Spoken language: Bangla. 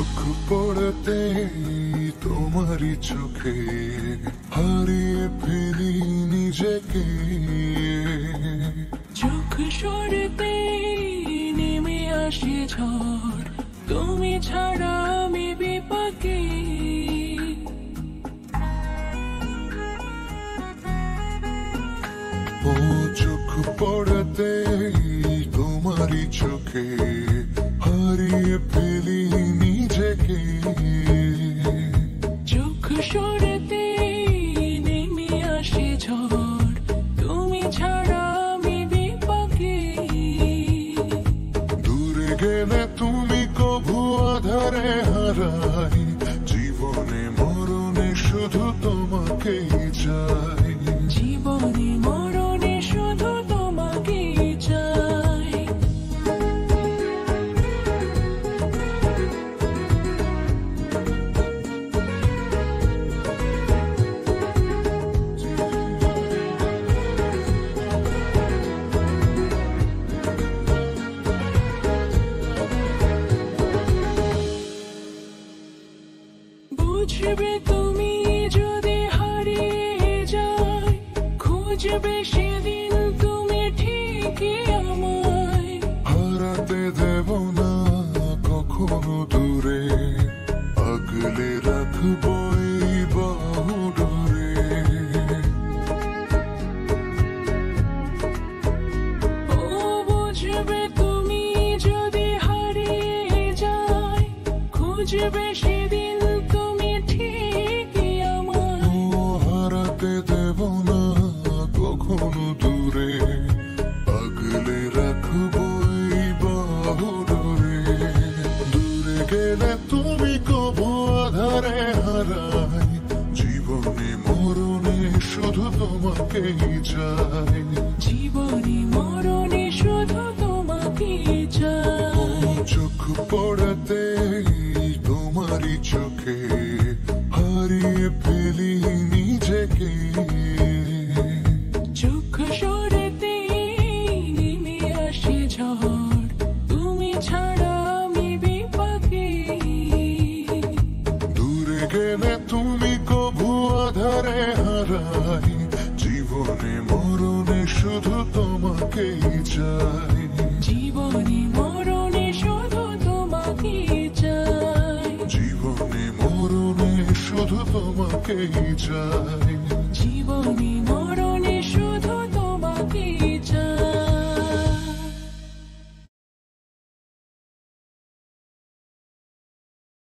চোখ পড়তে তোমারই চোখে হারিয়ে ফেলি নিজেকে। চোখ সরতে নেমে আসে ঝড়, তুমি ছাড়া আমি বিপাকে। ও চোখ পড়তে তোমারই চোখে হারিয়ে ফেলি নিজেকে। চোখ সরতে নেমে আসে ঝড়, তুমি ছাড়া আমি বিপাকে। দূরে গেলে তুমি কভু আধারে হারাই, জীবনে মরণে শুধু তোমাকেই চাই। জীবনে মরণে শুধু তোমাকেই চাই। বুঝবে তুমি যদি হারিয়ে যাই, খুঁজবে সেদিন তুমি ঠিকই আমায়। হারাতে দেব না কখনো দূরে, আগলে রাখবো এই বাহু ডোরে। ও বুঝবে তুমি যদি হারিয়ে যাই, খুঁজবে সেদিন তুমি ঠিকই আমায়। ও হারাতে দেব না কখনো দূরে, আগলে রাখবো এই বাহু ডোরে। দূরে গেলে তুমি কভু আধারে হারাই, জীবনে মরণে শুধু তোমাকেই চাই। জীবনে মরণে শুধু তোমাকেই চাই। চোখ পড়তে তোমারই চোখে হারিয়ে ফেলি নিজেকে। চোখ সরতে নেমে আসে ঝড়, তুমি ছাড়া আমি বিপাকে। দূরে গেলে তুমি কভু আধারে হারাই, জীবনে মরণে শুধু তোমাকেই চাই। জীবনে মরণে শুধু তোমাকেই চাই। জীবনে মরণে শুধু তোমাকেই চাই। জীবনে